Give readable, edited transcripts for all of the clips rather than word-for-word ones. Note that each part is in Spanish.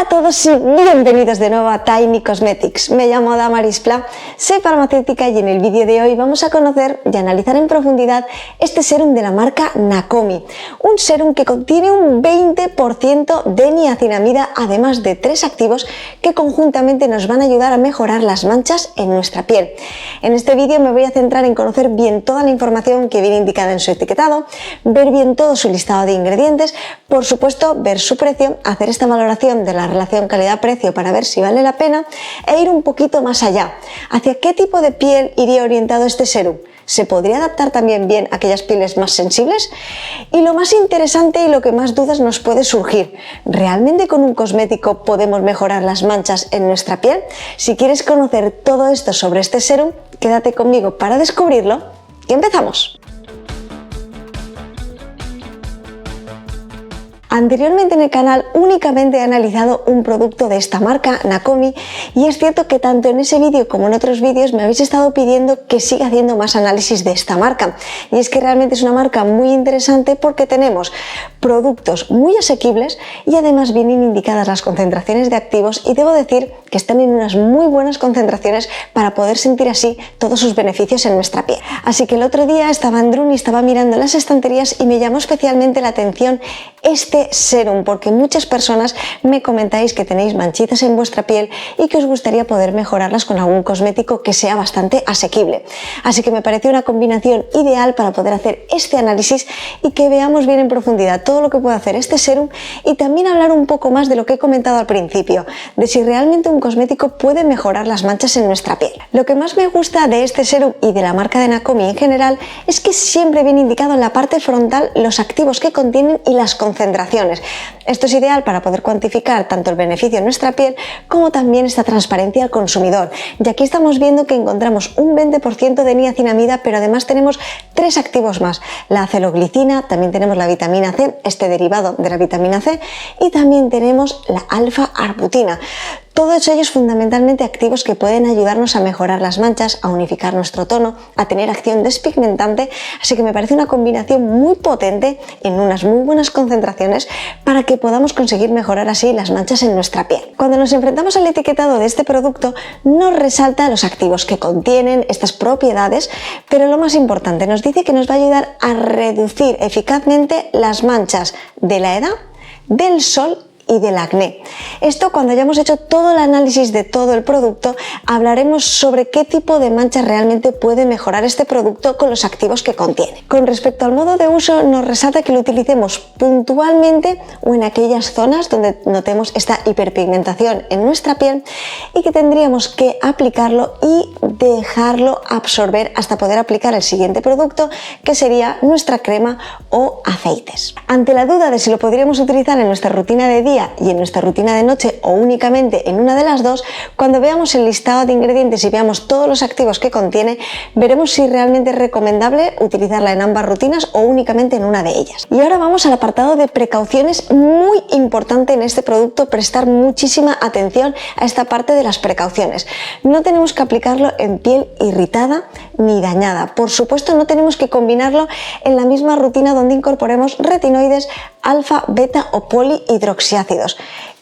Hola a todos y bienvenidos de nuevo a Tiny Cosmetics. Me llamo Damaris Pla, soy farmacéutica y en el vídeo de hoy vamos a conocer y analizar en profundidad este serum de la marca Nakomi. Un serum que contiene un 20% de niacinamida, además de 3 activos que conjuntamente nos van a ayudar a mejorar las manchas en nuestra piel. En este vídeo me voy a centrar en conocer bien toda la información que viene indicada en su etiquetado, ver bien todo su listado de ingredientes, por supuesto ver su precio, hacer esta valoración de la relación calidad-precio para ver si vale la pena e ir un poquito más allá. ¿Hacia qué tipo de piel iría orientado este serum? ¿Se podría adaptar también bien a aquellas pieles más sensibles? Y lo más interesante y lo que más dudas nos puede surgir, ¿realmente con un cosmético podemos mejorar las manchas en nuestra piel? Si quieres conocer todo esto sobre este serum, quédate conmigo para descubrirlo y empezamos. Anteriormente en el canal únicamente he analizado un producto de esta marca, Nakomi, y es cierto que tanto en ese vídeo como en otros vídeos me habéis estado pidiendo que siga haciendo más análisis de esta marca. Y es que realmente es una marca muy interesante porque tenemos productos muy asequibles y además vienen indicadas las concentraciones de activos y debo decir que están en unas muy buenas concentraciones para poder sentir así todos sus beneficios en nuestra piel. Así que el otro día estaba en Drun y estaba mirando las estanterías y me llamó especialmente la atención este serum, porque muchas personas me comentáis que tenéis manchitas en vuestra piel y que os gustaría poder mejorarlas con algún cosmético que sea bastante asequible. Así que me pareció una combinación ideal para poder hacer este análisis y que veamos bien en profundidad todo lo que puede hacer este serum y también hablar un poco más de lo que he comentado al principio, de si realmente un cosmético puede mejorar las manchas en nuestra piel. Lo que más me gusta de este serum y de la marca de Nakomi en general es que siempre viene indicado en la parte frontal los activos que contienen y las concentraciones. Esto es ideal para poder cuantificar tanto el beneficio en nuestra piel como también esta transparencia al consumidor. Y aquí estamos viendo que encontramos un 20% de niacinamida, pero además tenemos 3 activos más: la acetylglicina, también tenemos la vitamina C, este derivado de la vitamina C, y también tenemos la alfa-arbutina. Todos ellos fundamentalmente activos que pueden ayudarnos a mejorar las manchas, a unificar nuestro tono, a tener acción despigmentante, así que me parece una combinación muy potente en unas muy buenas concentraciones para que podamos conseguir mejorar así las manchas en nuestra piel. Cuando nos enfrentamos al etiquetado de este producto nos resalta los activos que contienen, estas propiedades, pero lo más importante, nos dice que nos va a ayudar a reducir eficazmente las manchas de la edad, del sol y del acné. Esto, cuando hayamos hecho todo el análisis de todo el producto, hablaremos sobre qué tipo de manchas realmente puede mejorar este producto con los activos que contiene. Con respecto al modo de uso, nos resalta que lo utilicemos puntualmente o en aquellas zonas donde notemos esta hiperpigmentación en nuestra piel y que tendríamos que aplicarlo y dejarlo absorber hasta poder aplicar el siguiente producto, que sería nuestra crema o aceites. Ante la duda de si lo podríamos utilizar en nuestra rutina de día y en nuestra rutina de noche o únicamente en una de las dos, cuando veamos el listado de ingredientes y veamos todos los activos que contiene, veremos si realmente es recomendable utilizarla en ambas rutinas o únicamente en una de ellas. Y ahora vamos al apartado de precauciones. Muy importante en este producto prestar muchísima atención a esta parte de las precauciones. No tenemos que aplicarlo en piel irritada ni dañada. Por supuesto, no tenemos que combinarlo en la misma rutina donde incorporemos retinoides, alfa, beta o polihidroxiácidos.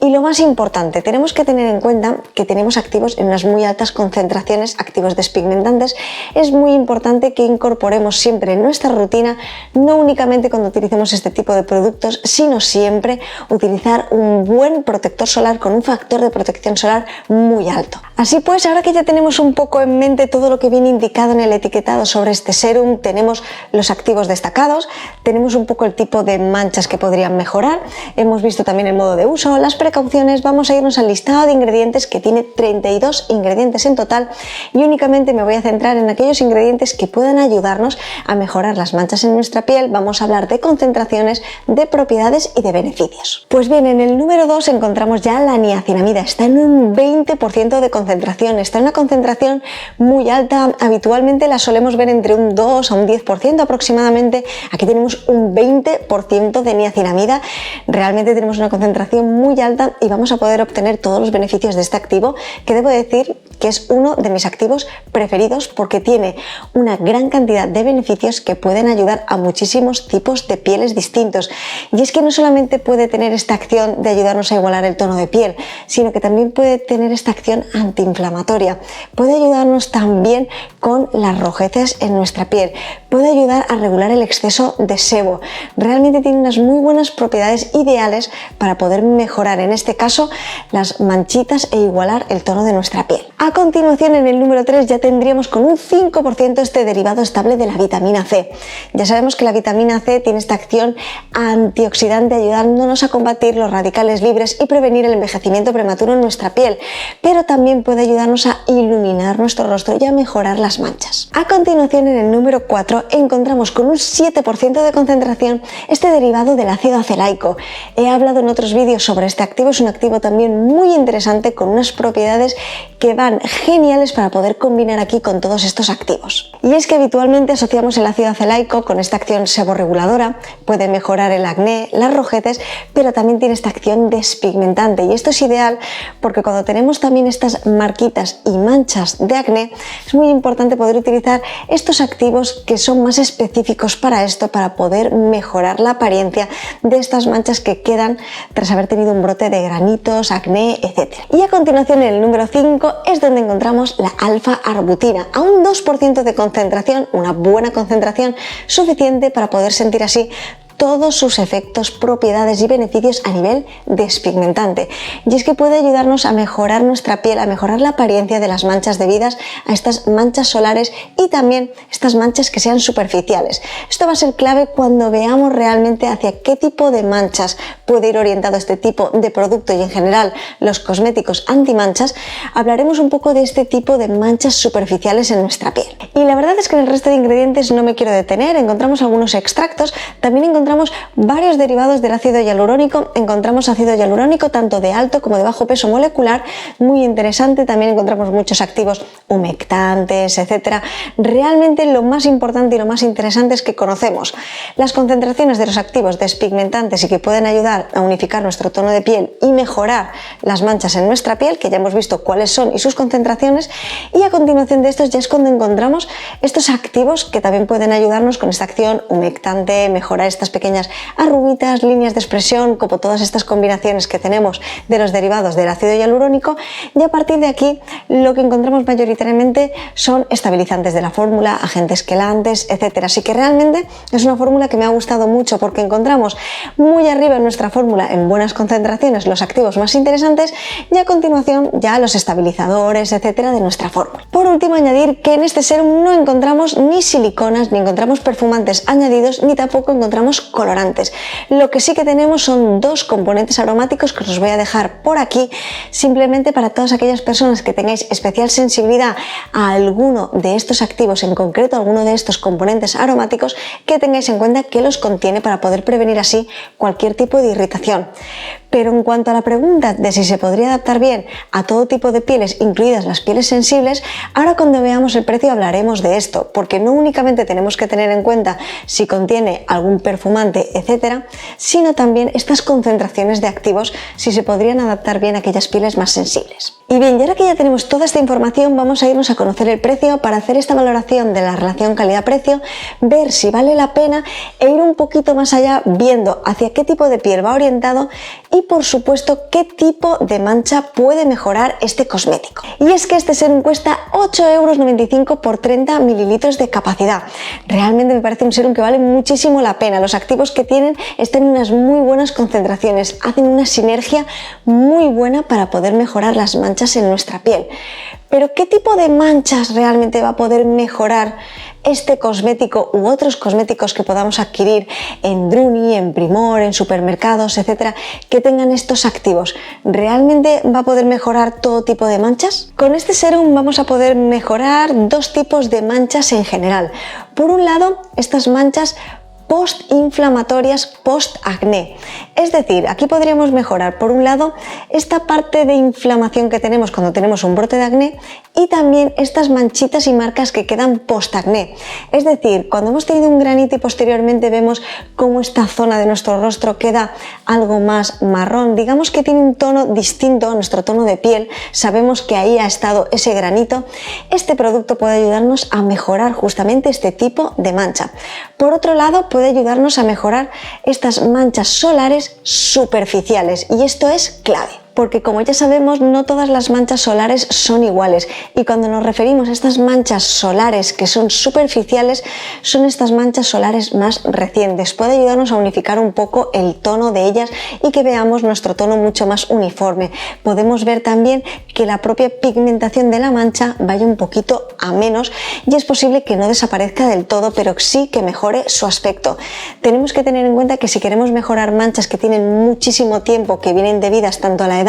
Y lo más importante, tenemos que tener en cuenta que tenemos activos en unas muy altas concentraciones, activos despigmentantes. Es muy importante que incorporemos siempre en nuestra rutina, no únicamente cuando utilicemos este tipo de productos, sino siempre utilizar un buen protector solar con un factor de protección solar muy alto. Así pues, ahora que ya tenemos un poco en mente todo lo que viene indicado en el etiquetado sobre este serum, tenemos los activos destacados, tenemos un poco el tipo de manchas que podrían mejorar, hemos visto también el modo de uso, las precauciones, vamos a irnos al listado de ingredientes, que tiene 32 ingredientes en total, y únicamente me voy a centrar en aquellos ingredientes que puedan ayudarnos a mejorar las manchas en nuestra piel. Vamos a hablar de concentraciones, de propiedades y de beneficios. Pues bien, en el número 2 encontramos ya la niacinamida. Está en un 20% de concentración, está en una concentración muy alta. Habitualmente la solemos ver entre un 2 a un 10% aproximadamente. Aquí tenemos un 20% de niacinamida. Realmente tenemos una concentración muy alta y vamos a poder obtener todos los beneficios de este activo, que debo decir que es uno de mis activos preferidos porque tiene una gran cantidad de beneficios que pueden ayudar a muchísimos tipos de pieles distintos. Y es que no solamente puede tener esta acción de ayudarnos a igualar el tono de piel, sino que también puede tener esta acción antiinflamatoria. Puede ayudarnos también con las rojeces en nuestra piel. Puede ayudar a regular el exceso de sebo. Realmente tiene unas muy buenas propiedades ideales para poder mejorar, en este caso, las manchitas e igualar el tono de nuestra piel. A continuación, en el número 3 ya tendríamos con un 5% este derivado estable de la vitamina C. Ya sabemos que la vitamina C tiene esta acción antioxidante ayudándonos a combatir los radicales libres y prevenir el envejecimiento prematuro en nuestra piel, pero también puede ayudarnos a iluminar nuestro rostro y a mejorar las manchas. A continuación, en el número 4 encontramos con un 7% de concentración este derivado del ácido acelaico. He hablado en otros vídeos sobre este activo, es un activo también muy interesante con unas propiedades que van geniales para poder combinar aquí con todos estos activos. Y es que habitualmente asociamos el ácido acelaico con esta acción seborreguladora, puede mejorar el acné, las rojeces, pero también tiene esta acción despigmentante, y esto es ideal porque cuando tenemos también estas marquitas y manchas de acné es muy importante poder utilizar estos activos que son más específicos para esto, para poder mejorar la apariencia de estas manchas que quedan tras haber tenido un brote de granitos, acné, etc. Y a continuación, en el número 5 es donde encontramos la alfa-arbutina, a un 2% de concentración, una buena concentración suficiente para poder sentir así todos sus efectos, propiedades y beneficios a nivel despigmentante. Y es que puede ayudarnos a mejorar nuestra piel, a mejorar la apariencia de las manchas debidas a estas manchas solares y también estas manchas que sean superficiales. Esto va a ser clave cuando veamos realmente hacia qué tipo de manchas puede ir orientado este tipo de producto y en general los cosméticos antimanchas. Hablaremos un poco de este tipo de manchas superficiales en nuestra piel. Y la verdad es que en el resto de ingredientes no me quiero detener, encontramos algunos extractos, también encontramos varios derivados del ácido hialurónico, encontramos ácido hialurónico tanto de alto como de bajo peso molecular, muy interesante, también encontramos muchos activos humectantes, etcétera. Realmente lo más importante y lo más interesante es que conocemos las concentraciones de los activos despigmentantes y que pueden ayudar a unificar nuestro tono de piel y mejorar las manchas en nuestra piel, que ya hemos visto cuáles son y sus concentraciones, y a continuación de estos ya es cuando encontramos estos activos que también pueden ayudarnos con esta acción humectante, mejorar estas pequeñas arruguitas, líneas de expresión, como todas estas combinaciones que tenemos de los derivados del ácido hialurónico. Y a partir de aquí lo que encontramos mayoritariamente son estabilizantes de la fórmula, agentes quelantes, etcétera. Así que realmente es una fórmula que me ha gustado mucho porque encontramos muy arriba en nuestra fórmula en buenas concentraciones los activos más interesantes y a continuación ya los estabilizadores, etcétera, de nuestra fórmula. Por último, añadir que en este serum no encontramos ni siliconas, ni encontramos perfumantes añadidos, ni tampoco encontramos colorantes. Lo que sí que tenemos son dos componentes aromáticos que os voy a dejar por aquí, simplemente para todas aquellas personas que tengáis especial sensibilidad a alguno de estos activos, en concreto alguno de estos componentes aromáticos, que tengáis en cuenta que los contiene para poder prevenir así cualquier tipo de irritación. Pero en cuanto a la pregunta de si se podría adaptar bien a todo tipo de pieles, incluidas las pieles sensibles, ahora cuando veamos el precio hablaremos de esto, porque no únicamente tenemos que tener en cuenta si contiene algún perfumante, etcétera, sino también estas concentraciones de activos, si se podrían adaptar bien a aquellas pieles más sensibles. Y bien, y ahora que ya tenemos toda esta información, vamos a irnos a conocer el precio para hacer esta valoración de la relación calidad-precio, ver si vale la pena e ir un poquito más allá viendo hacia qué tipo de piel va orientado y por supuesto qué tipo de mancha puede mejorar este cosmético. Y es que este serum cuesta 8,95 € por 30 mililitros de capacidad. Realmente me parece un serum que vale muchísimo la pena. Los activos que tienen están en unas muy buenas concentraciones, hacen una sinergia muy buena para poder mejorar las manchas en nuestra piel. Pero ¿qué tipo de manchas realmente va a poder mejorar este cosmético u otros cosméticos que podamos adquirir en Druni, en Primor, en supermercados, etcétera, que tengan estos activos? ¿Realmente va a poder mejorar todo tipo de manchas? Con este serum vamos a poder mejorar dos tipos de manchas en general. Por un lado, estas manchas postinflamatorias post-acné. Es decir, aquí podríamos mejorar, por un lado, esta parte de inflamación que tenemos cuando tenemos un brote de acné y también estas manchitas y marcas que quedan post-acné. Es decir, cuando hemos tenido un granito y posteriormente vemos cómo esta zona de nuestro rostro queda algo más marrón, digamos que tiene un tono distinto a nuestro tono de piel, sabemos que ahí ha estado ese granito, este producto puede ayudarnos a mejorar justamente este tipo de mancha. Por otro lado, puede ayudarnos a mejorar estas manchas solares superficiales y esto es clave. Porque como ya sabemos, no todas las manchas solares son iguales y cuando nos referimos a estas manchas solares que son superficiales, son estas manchas solares más recientes. Puede ayudarnos a unificar un poco el tono de ellas y que veamos nuestro tono mucho más uniforme. Podemos ver también que la propia pigmentación de la mancha vaya un poquito a menos y es posible que no desaparezca del todo, pero sí que mejore su aspecto. Tenemos que tener en cuenta que si queremos mejorar manchas que tienen muchísimo tiempo, que vienen debidas tanto a la edad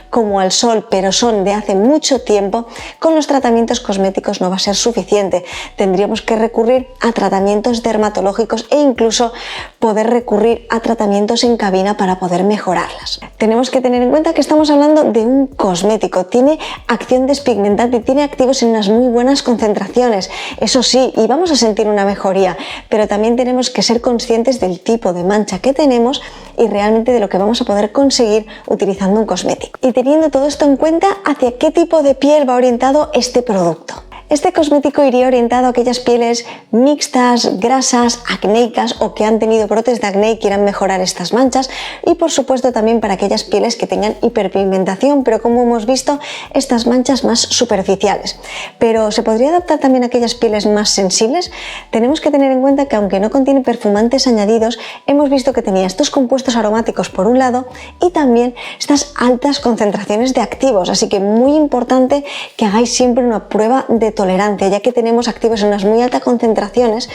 como al sol, pero son de hace mucho tiempo, con los tratamientos cosméticos no va a ser suficiente. Tendríamos que recurrir a tratamientos dermatológicos e incluso poder recurrir a tratamientos en cabina para poder mejorarlas. Tenemos que tener en cuenta que estamos hablando de un cosmético, tiene acción despigmentante y tiene activos en unas muy buenas concentraciones, eso sí, y vamos a sentir una mejoría, pero también tenemos que ser conscientes del tipo de mancha que tenemos y realmente de lo que vamos a poder conseguir utilizando un cosmético. Y teniendo todo esto en cuenta, ¿hacia qué tipo de piel va orientado este producto? Este cosmético iría orientado a aquellas pieles mixtas, grasas, acnéicas o que han tenido brotes de acné y quieran mejorar estas manchas y por supuesto también para aquellas pieles que tengan hiperpigmentación, pero como hemos visto, estas manchas más superficiales. Pero ¿se podría adaptar también a aquellas pieles más sensibles? Tenemos que tener en cuenta que aunque no contiene perfumantes añadidos, hemos visto que tenía estos compuestos aromáticos por un lado y también estas altas concentraciones de activos, así que muy importante que hagáis siempre una prueba de tolerancia, ya que tenemos activos en unas muy altas concentraciones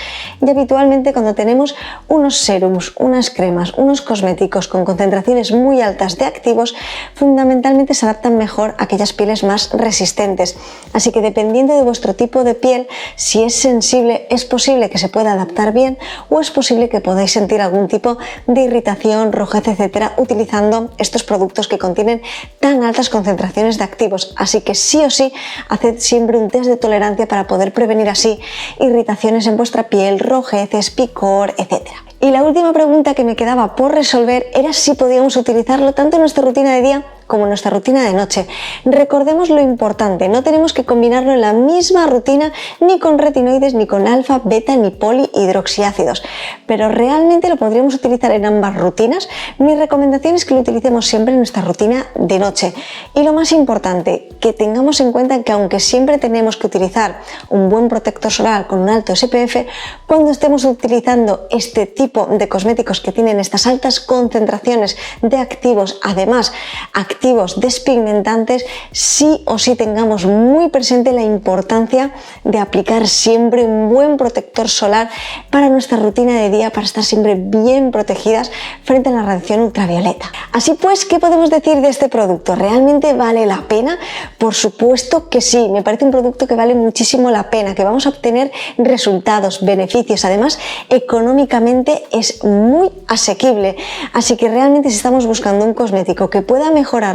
y habitualmente cuando tenemos unos serums, unas cremas, unos cosméticos con concentraciones muy altas de activos, fundamentalmente se adaptan mejor a aquellas pieles más resistentes. Así que dependiendo de vuestro tipo de piel, si es sensible, es posible que se pueda adaptar bien o es posible que podáis sentir algún tipo de irritación, rojez, etcétera, utilizando estos productos que contienen tan altas concentraciones de activos. Así que sí o sí, haced siempre un test de tolerancia para poder prevenir así irritaciones en vuestra piel, rojeces, picor, etc. Y la última pregunta que me quedaba por resolver era si podíamos utilizarlo tanto en nuestra rutina de día como en nuestra rutina de noche. Recordemos lo importante, no tenemos que combinarlo en la misma rutina ni con retinoides, ni con alfa, beta, ni polihidroxiácidos, pero realmente lo podríamos utilizar en ambas rutinas. Mi recomendación es que lo utilicemos siempre en nuestra rutina de noche. Y lo más importante, que tengamos en cuenta que aunque siempre tenemos que utilizar un buen protector solar con un alto SPF, cuando estemos utilizando este tipo de cosméticos que tienen estas altas concentraciones de activos, además activos despigmentantes, sí o sí tengamos muy presente la importancia de aplicar siempre un buen protector solar para nuestra rutina de día, para estar siempre bien protegidas frente a la radiación ultravioleta. Así pues, ¿qué podemos decir de este producto? ¿Realmente vale la pena? Por supuesto que sí, me parece un producto que vale muchísimo la pena, que vamos a obtener resultados, beneficios, además económicamente es muy asequible, así que realmente si estamos buscando un cosmético que pueda mejorar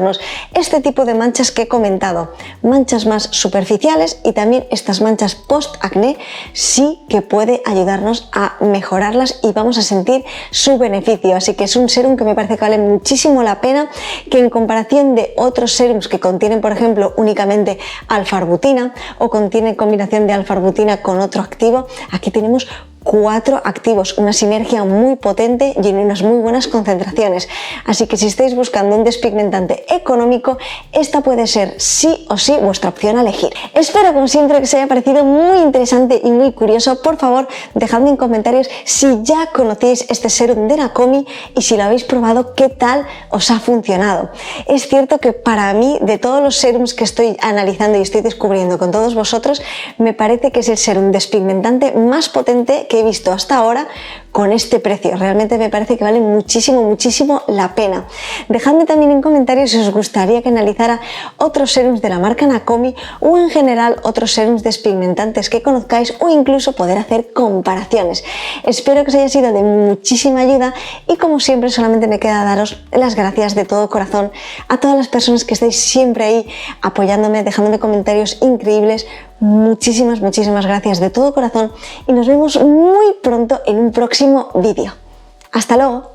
este tipo de manchas que he comentado, manchas más superficiales y también estas manchas post acné, sí que puede ayudarnos a mejorarlas y vamos a sentir su beneficio. Así que es un serum que me parece que vale muchísimo la pena, que en comparación de otros serums que contienen, por ejemplo, únicamente alfa-arbutina o contienen combinación de alfa-arbutina con otro activo, aquí tenemos 4 activos, una sinergia muy potente y en unas muy buenas concentraciones. Así que si estáis buscando un despigmentante económico, esta puede ser sí o sí vuestra opción a elegir. Espero como siempre que os haya parecido muy interesante y muy curioso. Por favor, dejadme en comentarios si ya conocéis este serum de Nakomi y si lo habéis probado, qué tal os ha funcionado. Es cierto que para mí, de todos los serums que estoy analizando y estoy descubriendo con todos vosotros, me parece que es el serum despigmentante más potente que he visto hasta ahora con este precio. Realmente me parece que vale muchísimo la pena. Dejadme también en comentarios si os gustaría que analizara otros serums de la marca Nakomi o en general otros serums despigmentantes que conozcáis o incluso poder hacer comparaciones. Espero que os haya sido de muchísima ayuda y como siempre solamente me queda daros las gracias de todo corazón a todas las personas que estáis siempre ahí apoyándome, dejándome comentarios increíbles. Muchísimas gracias de todo corazón y nos vemos muy pronto en un próximo vídeo. ¡Hasta luego!